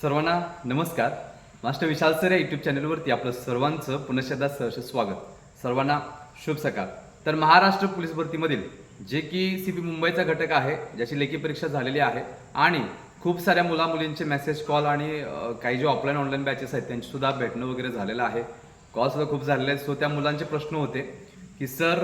सर्वांना नमस्कार. मास्टर विशाल सर या यूट्यूब चॅनलवरती आपलं सर्वांचं पुनश्चदा सहर्ष स्वागत. सर्वांना शुभ सकाळ. तर महाराष्ट्र पोलीस भरतीमधील जे की CP मुंबईचा घटक आहे, ज्याची लेखी परीक्षा झालेली आहे आणि खूप साऱ्या मुलामुलींचे मेसेज कॉल आणि काही जे ऑफलाईन ऑनलाईन बॅचेस आहेत त्यांची सुद्धा भेटणं वगैरे झालेलं आहे. कॉल सुद्धा खूप झालेले आहेत. सो त्या मुलांचे प्रश्न होते की सर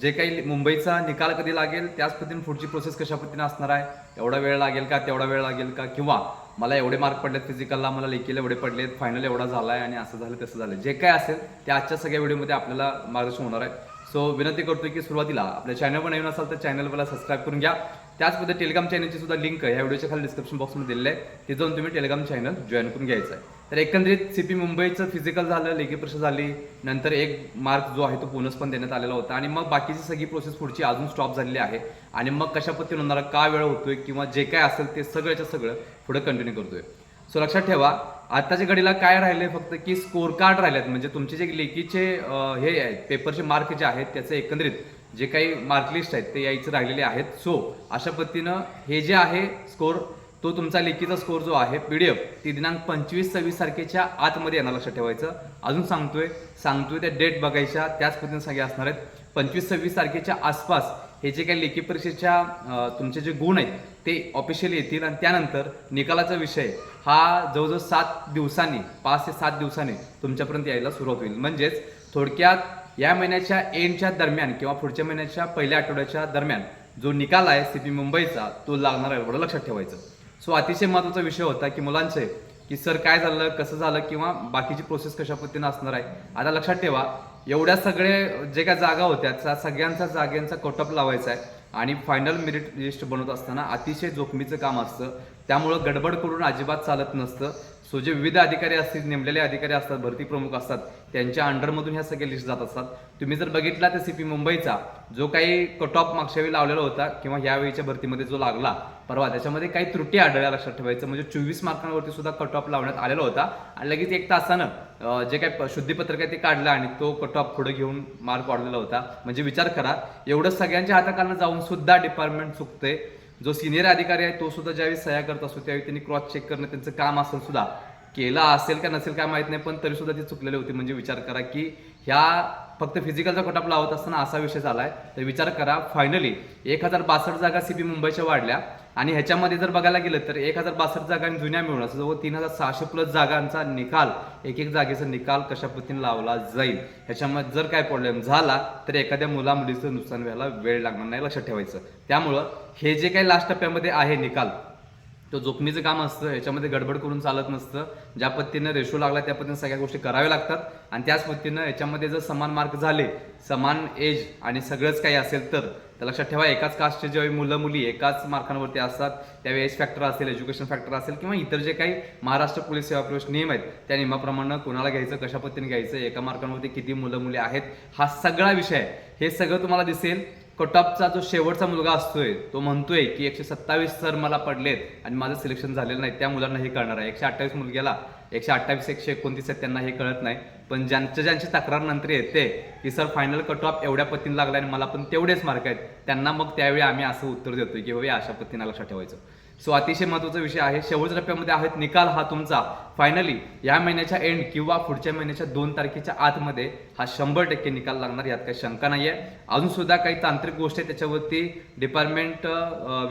जे काही मुंबईचा निकाल कधी लागेल, त्याच पद्धतीने पुढची प्रोसेस कशा पद्धतीने असणार आहे, एवढा वेळ लागेल का, तेवढा वेळ लागेल का, किंवा मला एवढे मार्क पडलेत फिजिकलला, मला लेखीला एवढे पडलेत, फायनल एवढा झाला आहे आणि असं झालं तसं झालं, जे काय असेल ते आजच्या सगळ्या व्हिडिओमध्ये आपल्याला मार्गदर्शन होणार आहे. सो विनंती करतोय की सुरुवातीला आपल्या चॅनलवर नवीन असाल तर चॅनलला सबस्क्राईब करून घ्या. त्याच पद्धतीने टेलिग्राम चॅनलची सुद्धा लिंक या व्हिडिओच्या खाली डिस्क्रिप्शन बॉक्समध्ये दिलेली आहे, ते जाऊन तुम्ही टेलिग्राम चॅनल जॉईन करून घ्यायचं आहे. तर एकंदरीत CP मुंबईचं फिजिकल झालं, लेखी परीक्षा झाली, नंतर एक मार्क जो आहे तो बोनस पण देण्यात आलेला होता आणि मग बाकीची सगळी प्रोसेस पुढची अजून स्टॉप झालेली आहे आणि मग कशा पद्धतीने होणार, का वेळ होतोय किंवा जे काय असेल ते सगळ्याच्या सगळं पुढे कंटिन्यू करतोय. सो लक्षात ठेवा, आताच्या घडीला काय राहिले फक्त की स्कोर कार्ड राहिलेत, म्हणजे तुमचे जे लेखीचे हे आहेत पेपरचे मार्क जे आहेत त्याचे एकंदरीत जे काही मार्क लिस्ट आहेत ते यायचे राहिलेले आहेत. सो अशा पद्धतीनं हे जे आहे स्कोर, तो तुमचा लेखीचा स्कोर जो आहे PDF ती दिनांक 25-26 तारखेच्या आतमध्ये येणार, लक्षात ठेवायचं. अजून सांगतोय त्या डेट बघायच्या, त्याच पद्धतीने सगळे असणार आहेत. 25-26 तारखेच्या आसपास हे जे काही लेखी परीक्षेच्या तुमचे जे गुण आहेत ते ऑफिशियली येतील आणि त्यानंतर निकालाचा विषय हा जवळजवळ 7 दिवसांनी, 5 ते 7 दिवसांनी तुमच्यापर्यंत यायला सुरुवात होईल. म्हणजेच थोडक्यात या महिन्याच्या एंडच्या दरम्यान किंवा पुढच्या महिन्याच्या पहिल्या आठवड्याच्या दरम्यान जो निकाल आहे CP मुंबईचा तो लागणार आहे, एवढं लक्षात ठेवायचं. सो अतिशय महत्त्वाचा विषय होता की मुलांचे की सर काय झालं, कसं झालं किंवा बाकीची प्रोसेस कशा पद्धतीने असणार आहे. आता लक्षात ठेवा, एवढ्या सगळे जे काय जागा होत्या त्या सगळ्यांचा जागांचा कटऑफ लावायचा आहे आणि फायनल मेरिट लिस्ट बनवत असताना अतिशय जोखमीचं काम असतं, त्यामुळं गडबड करून अजिबात चालत नसतं. सो जे विविध अधिकारी असतील, नेमलेले अधिकारी असतात, भरती प्रमुख असतात, त्यांच्या अंडरमधून ह्या सगळ्या लिस्ट जात असतात. तुम्ही जर बघितला तर CP मुंबईचा जो काही कट ऑफ मागच्या वेळी लावलेला होता किंवा यावेळीच्या भरतीमध्ये जो लागला परवा, त्याच्यामध्ये काही त्रुटी आढळल्या, लक्षात ठेवायचं. म्हणजे 24 मार्कांवरती सुद्धा कट ऑफ लावण्यात आलेला होता आणि लगेच 1 तासानं जे काही शुद्धीपत्रक आहे ते काढलं आणि तो कट ऑफ पुढे घेऊन मार्क वाढलेला होता. म्हणजे विचार करा, एवढं सगळ्यांच्या हाताखालनं जाऊन सुद्धा डिपार्टमेंट चुकते. जो सिनियर अधिकारी आहे तो सुद्धा ज्यावेळी सह्या करत असतो त्यावेळी त्यांनी क्रॉस चेक करणं त्यांचं काम असेल सुद्धा, केलं असेल का नसेल काय माहित नाही, पण तरी सुद्धा ती चुकलेली होती. म्हणजे विचार करा की ह्या फक्त फिजिकलचा कट ऑफ लावत असताना असा विषय झालाय. तर विचार करा, फायनली 1062 जागा CP मुंबईच्या वाढल्या आणि ह्याच्यामध्ये जर बघायला गेलं तर 1062 जागा जुन्या मिळून असं जवळ 3600+ जागांचा निकाल, एक एक जागेचा निकाल कशा पद्धतीने लावला जाईल. ह्याच्यामध्ये जर काय प्रॉब्लेम झाला तर एखाद्या मुलामुलीचं नुकसान व्हायला वेळ लागणार नाही, लक्षात ठेवायचं. त्यामुळं हे जे काही लास्ट टप्प्यामध्ये आहे निकाल, तो जोखमीचं काम असतं, याच्यामध्ये गडबड करून चालत नसतं. ज्या पद्धतीनं रेशो लागला त्या पद्धतीने सगळ्या गोष्टी कराव्या लागतात आणि त्याच पद्धतीनं याच्यामध्ये जर समान मार्क झाले, समान एज आणि सगळंच काही असेल तर लक्षात ठेवा, एकाच कास्टचे जेव्हा मुलं मुली एकाच मार्कांवरती असतात त्यावेळी एज फॅक्टर असेल, एज्युकेशन फॅक्टर असेल किंवा इतर जे काही महाराष्ट्र पोलीस सेवा प्रवेश नियम आहेत त्या नियमाप्रमाणे कोणाला घ्यायचं, कशा पद्धतीने घ्यायचं, एका मार्कांवरती किती मुलं मुली आहेत, हा सगळा विषय हे सगळं तुम्हाला दिसेल. कट ऑफचा जो शेवटचा मुलगा असतोय तो म्हणतोय की 127 सर मला पडलेत आणि माझं सिलेक्शन झालेलं नाही, त्या मुलांना हे कळणार आहे. 128 मुलग्याला 128, 129 आहेत त्यांना हे कळत नाही, पण ज्यांची तक्रार नंतर येते की सर फायनल कट ऑफ एवढ्या पद्धतीने लागला आणि मला पण तेवढेच मार्क आहेत, त्यांना मग त्यावेळी आम्ही असं उत्तर देतोय की बाबा अशा पद्धतीने लक्षात ठेवायचं. सो अतिशय महत्त्वाचा विषय आहे. शेवटच्या टप्प्यामध्ये आहेत निकाल, हा तुमचा फायनली या महिन्याच्या एंड किंवा पुढच्या महिन्याच्या 2 तारखेच्या आतमध्ये हा 100% निकाल लागणार, यात काही शंका नाही आहे. अजून सुद्धा काही तांत्रिक गोष्टी आहेत त्याच्यावरती डिपार्टमेंट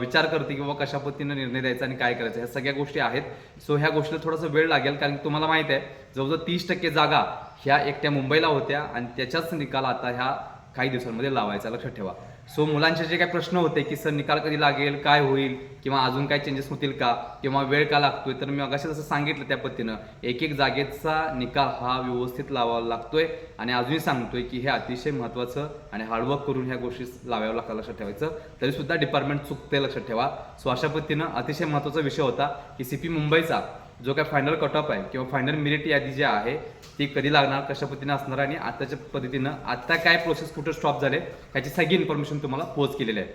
विचार करते की बाबा कशा पद्धतीने निर्णय द्यायचा आणि काय करायचं, ह्या सगळ्या गोष्टी आहेत. सो ह्या गोष्टीला थोडासा वेळ लागेल, कारण तुम्हाला माहिती आहे जवळजवळ 30% जागा ह्या एकट्या मुंबईला होत्या आणि त्याच्याच निकाल आता ह्या काही दिवसांमध्ये लावायचा, लक्षात ठेवा. सो मुलांचे जे काही प्रश्न होते की सर निकाल कधी लागेल, काय होईल किंवा अजून काय चेंजेस होतील का किंवा वेळ का लागतोय, तर मी अगाशी जसं सांगितलं त्या पद्धतीनं एक एक जागेचा निकाल हा व्यवस्थित लावावा लागतोय आणि अजूनही सांगतोय की हे अतिशय महत्त्वाचं आणि हार्डवर्क करून ह्या गोष्टी लावाव्या लागतात, लक्षात ठेवायचं. तरी सुद्धा डिपार्टमेंट चुकते, लक्षात ठेवा. सो अशा पद्धतीनं अतिशय महत्त्वाचा विषय होता की CP मुंबईचा जो काय फायनल कट ऑफ आहे किंवा फायनल मेरिट यादी जी आहे ती कधी लागणार, कशा पद्धतीने असणार आणि आताच्या पद्धतीनं आता काय प्रोसेस कुठं स्टॉप झाले ह्याची सगळी इन्फॉर्मेशन तुम्हाला पोच केलेली आहे.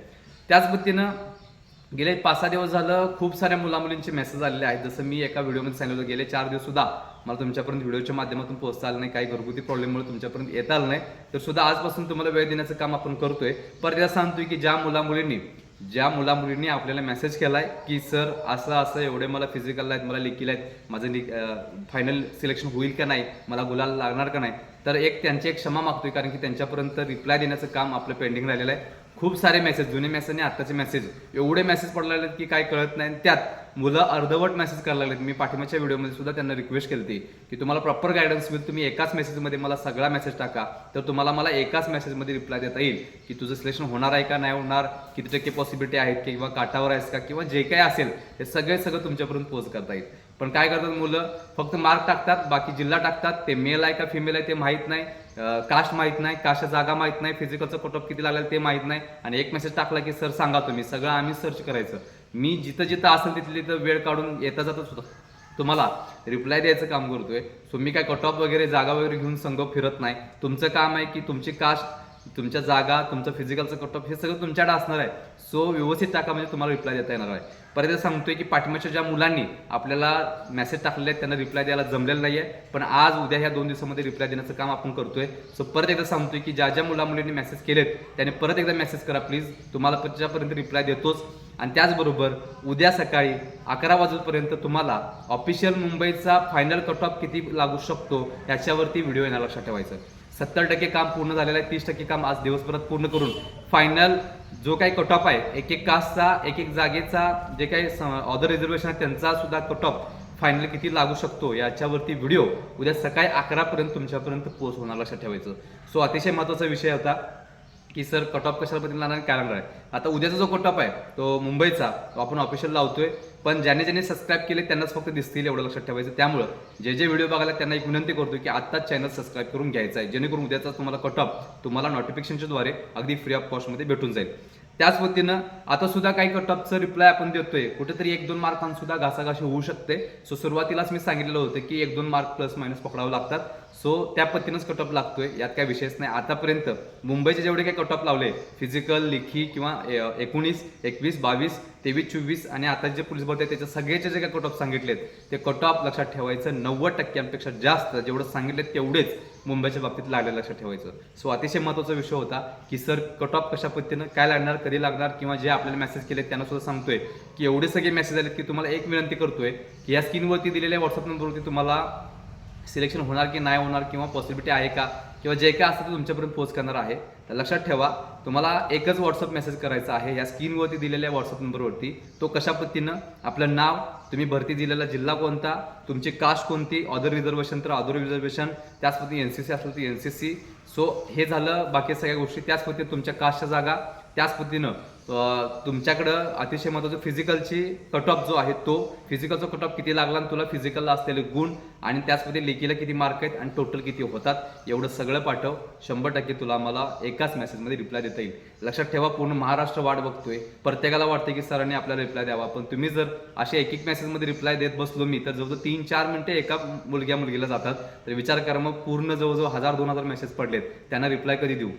त्याच पद्धतीनं गेले 5-6 दिवस झालं खूप साऱ्या मुलामुलींचे मेसेज आलेले आहेत. जसं मी एका व्हिडिओमध्ये सांगितलं, गेले 4 दिवस सुद्धा मला तुमच्यापर्यंत व्हिडिओच्या माध्यमातून पोहोचता आलं नाही, काही घरगुती प्रॉब्लेममुळे तुमच्यापर्यंत येता आलं नाही, तर सुद्धा आजपासून तुम्हाला वेळ देण्याचं काम आपण करतोय. परत सांगतोय की ज्या मुलामुलींनी ज्या मुलामुलींनी आपल्याला मेसेज केलाय की सर असं असं एवढे मला फिजिकल आहेत, मला लेखील आहेत, माझं फायनल सिलेक्शन होईल का नाही, मला गुलाल लागणार का नाही, तर त्यांची एक क्षमा मागतोय, कारण की त्यांच्यापर्यंत रिप्लाय देण्याचं काम आपलं पेंडिंग राहिलेलं आहे. खूप सारे मेसेज, जुने मेसेज आणि आत्ताचे मेसेज एवढे मेसेज पडायला लागलेत की काय कळत नाही. त्यात मुलं अर्धवट मेसेज करायला लागलेत. मी पाठिंबाच्या व्हिडिओमध्ये सुद्धा त्यांना रिक्वेस्ट केली होती की तुम्हाला प्रॉपर गायडन्स मिळेल, तुम्ही एकाच मेसेजमध्ये मला सगळा मेसेज टाका, तर तुम्हाला मला एकाच मेसेजमध्ये रिप्लाय देता येईल की तुझं सिलेक्शन होणार आहे का नाही होणार, किती टक्के पॉसिबिलिटी आहेत किंवा काठावर आहेस का, किंवा जे काही असेल ते सगळं तुमच्यापर्यंत पोहोच करता येईल. पण काय करतात मुलं, फक्त मार्क टाकतात, बाकी जिल्हा टाकतात, ते मेल आहे का फिमेल आहे ते माहीत नाही, कास्ट माहीत नाही, कास्ट जागा माहीत नाही, फिजिकलचं कट ऑफ किती लागेल ते माहीत नाही, आणि एक मेसेज टाकला की सर सांगा तुम्ही, सगळं आम्ही सर्च करायचं. मी जिथं असेल तिथं वेळ काढून येता जातच होतं तुम्हाला रिप्लाय द्यायचं काम करतोय. सो मी काय कट ऑफ वगैरे जागा वगैरे घेऊन संघ फिरत नाही. तुमचं काम आहे की तुमची कास्ट, तुमच्या जागा, तुमचं फिजिकलचं कट ऑफ हे सगळं तुमच्याकडे असणार आहे. सो व्यवस्थित टाका, म्हणजे तुम्हाला रिप्लाय देता येणार आहे. परत सांगतोय की पाठिंबाच्या ज्या मुलांनी आपल्याला मेसेज टाकलेले आहेत त्यांना रिप्लाय द्यायला जमलेलं नाहीये, पण आज उद्या ह्या 2 दिवसामध्ये रिप्लाय देण्याचं काम आपण करतोय. सो परत एकदा सांगतोय की ज्या मुला मुलींनी मेसेज केलेत त्यांनी परत एकदा मेसेज करा प्लीज, तुम्हाला त्याच्यापर्यंत रिप्लाय देतोच. आणि त्याचबरोबर उद्या सकाळी 11 वाजेपर्यंत तुम्हाला ऑफिशियल मुंबईचा फायनल कट ऑफ किती लागू शकतो याच्यावरती व्हिडिओ येणार, लक्षात ठेवायचं. 70% काम पूर्ण झालेलं आहे, 30% काम आज दिवसभरात पूर्ण करून फायनल जो काही कट ऑफ आहे, एक कास्टचा, एक जागेचा, जे काही ऑदर रिझर्वेशन आहे त्यांचा सुद्धा कट ऑफ फायनल किती लागू शकतो याच्यावरती व्हिडिओ उद्या सकाळी 11 पर्यंत तुमच्यापर्यंत पोहोचवणार, लक्षात ठेवायचं. सो अतिशय महत्त्वाचा विषय होता की सर कट ऑफ कशाला बदलणार आणि काय लागणार आहे. आता उद्याचा जो कट ऑफ आहे तो मुंबईचा, तो आपण ऑफिशियल लावतोय, पण ज्याने सबस्क्राईब केले त्यांनाच फक्त दिसतील, एवढं लक्षात ठेवायचं. त्यामुळं जे व्हिडिओ बघायला त्यांना एक विनंती करतो की आत्ताच चॅनल सबस्क्राईब करून घ्यायचा आहे, जेणेकरून उद्याचा तुम्हाला कट ऑफ तुम्हाला नोटिफिकेशनच्या द्वारे अगदी फ्री ऑफ कॉस्टमध्ये भेटून जाईल. त्याच पद्धतीनं आता सुद्धा काही कट ऑफचं रिप्लाय आपण देतोय, कुठेतरी 1-2 मार्कांना सुद्धा घासाघाशी होऊ शकते. सो सुरुवातीलाच मी सांगितलेलं होतं की 1-2 मार्क प्लस मायनस पकडावं लागतात. सो त्या पद्धतीनंच कट ऑफ लागतोय, यात काय विषयच नाही. आतापर्यंत मुंबईचे जेवढे काही कट ऑफ लावले फिजिकल, लेखी किंवा 19, 21, 22, 23, 24 आणि आता जे पोलीस भरती त्याच्या सगळ्याचे जे काही कट ऑफ सांगितलेत ते कट ऑफ लक्षात ठेवायचं 90%पेक्षा जास्त जेवढं सांगितलेत तेवढेच मुंबईच्या बाबतीत लागले, लक्षात ठेवायचं. सो अतिशय महत्त्वाचा विषय होता की सर कट ऑफ कशा पद्धतीनं काय लागणार, कधी लागणार, किंवा जे आपल्याला मेसेज केले त्यांना सुद्धा सांगतोय की एवढे सगळे मेसेज आलेत की तुम्हाला एक विनंती करतोय की या स्क्रीनवरती दिलेल्या व्हॉट्सअप नंबरवरती तुम्हाला सिलेक्शन होणार की नाही होणार, किंवा पॉसिबिलिटी आहे का, किंवा जे काय असेल ते तुमच्यापर्यंत पोहोच करणार आहे. तर लक्षात ठेवा, तुम्हाला एकच व्हॉट्सअप मेसेज करायचा आहे या स्क्रीनवरती दिलेल्या व्हॉट्सअप नंबरवरती. तो कशा पद्धतीनं, आपलं नाव, तुम्ही भरती दिलेला जिल्हा कोणता, तुमची कास्ट कोणती, ऑदर रिझर्वेशन तर ऑदर रिझर्वेशन, त्याच पद्धतीने NCC असलं तर NCC. सो हे झालं बाकी सगळ्या गोष्टी. त्याच पद्धतीने तुमच्या कास्टच्या जागा, त्याच पद्धतीनं तुमच्याकडं अतिशय महत्त्वाचं फिजिकलची कट ऑफ जो आहे तो, फिजिकलचा कट ऑफ किती लागला आणि तुला फिजिकलला असलेले गुण, आणि त्याच पद्धतीने लेखीला किती मार्क आहेत आणि टोटल किती होतात, एवढं सगळं पाठव. 100% तुला मला एकाच मेसेजमध्ये रिप्लाय देता येईल. लक्षात ठेवा, पूर्ण महाराष्ट्र वाट बघतोय. प्रत्येकाला वाटतं की सरांनी आपल्याला रिप्लाय द्यावा, पण तुम्ही जर असे एक मेसेजमध्ये रिप्लाय देत बसलो मी तर जवळजवळ 3-4 मिनिटे एका मुलगीला जातात. तर विचार करा, मग पूर्ण जवळजवळ 1000-2000 मेसेज पडलेत, त्यांना रिप्लाय कधी देऊ,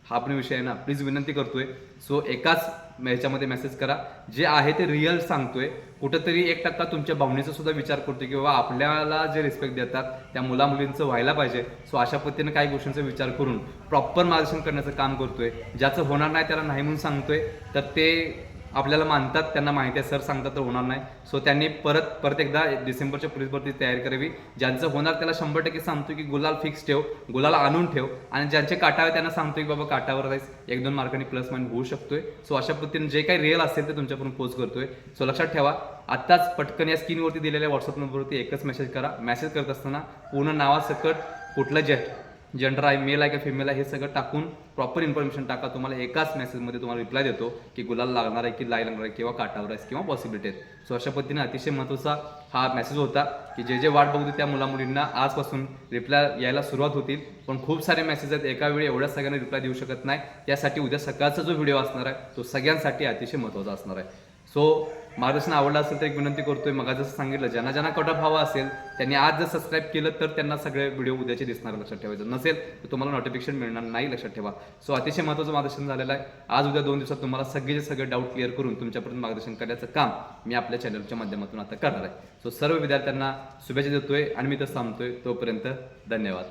हा पण विषय आहे ना. प्लीज विनंती करतोय. सो एकाच ह्याच्यामध्ये मेसेज करा, जे आहे ते रिअल सांगतोय. कुठंतरी 1% तुमच्या भावनेचा सुद्धा विचार करतोय की बाबा आपल्याला जे रिस्पेक्ट देतात त्या मुलींचं व्हायला पाहिजे. सो अशा पद्धतीने काही गोष्टींचा विचार करून प्रॉपर मार्गदर्शन करण्याचं काम करतोय. ज्याचं होणार नाही त्याला नाही म्हणून सांगतोय, तर ते आपल्याला मानतात, त्यांना माहिती आहे सर सांगतात तर होणार नाही. सो त्यांनी परत एकदा डिसेंबरच्या पोलीस भरतीची तयारी करावी. ज्यांचं होणार त्याला 100% सांगतो की गुलाल फिक्स ठेव, गुलाला आणून ठेव, आणि ज्यांचे काटावे त्यांना सांगतोय की बाबा काटावर जायस 1-2 मार्कांनी प्लस मायनस होऊ शकतोय. सो अशा पद्धतीने जे काही रिअल असेल ते तुमच्यापर्यंत पोस्ट करतोय. सो लक्षात ठेवा, आत्ताच पटकन या स्क्रीनवरती दिलेल्या व्हॉट्सअप नंबरवरती एकच मेसेज करा. मेसेज करत असताना पूर्ण नावासकट कुठलं जेंडर आहे, मेल आहे का फिमेल आहे, हे सगळं टाकून प्रॉपर इन्फॉर्मेशन टाका. तुम्हाला एकाच मेसेजमध्ये तुम्हाला रिप्लाय देतो की गुलाल लागणार आहे की लागणार आहे, किंवा काटावर आहे, किंवा पॉसिबिलिटी आहेत. सो अशा पद्धतीने अतिशय महत्त्वाचा हा मेसेज होता की जे वाट बघतो त्या मुलींना आजपासून रिप्लाय यायला सुरुवात होतील. पण खूप सारे मेसेज आहेत, एका वेळी एवढ्या सगळ्यांना रिप्लाय देऊ शकत नाही. त्यासाठी उद्या सकाळचा जो व्हिडिओ असणार आहे तो सगळ्यांसाठी अतिशय महत्त्वाचा असणार आहे. सो मार्गदर्शन आवडलं असेल तर एक विनंती करतोय, मग जसं सांगितलं, ज्यांना कट ऑफ हवा असेल त्यांनी आज जर सबस्क्राईब केलं तर त्यांना सगळे व्हिडिओ उद्याचे दिसणार, लक्षात ठेवायचं. नसेल तर तुम्हाला नोटिफिकेशन मिळणार नाही, लक्षात ठेवा. सो अतिशय महत्त्वाचं मार्गदर्शन झालेलं आहे. आज उद्या 2 दिवसात तुम्हाला सगळे डाऊट क्लिअर करून तुमच्यापर्यंत मार्गदर्शन करण्याचं काम मी आपल्या चॅनलच्या माध्यमातून आता करणार आहे. सो सर्व विद्यार्थ्यांना शुभेच्छा देतोय आणि मी तर थांबतोय. तोपर्यंत धन्यवाद.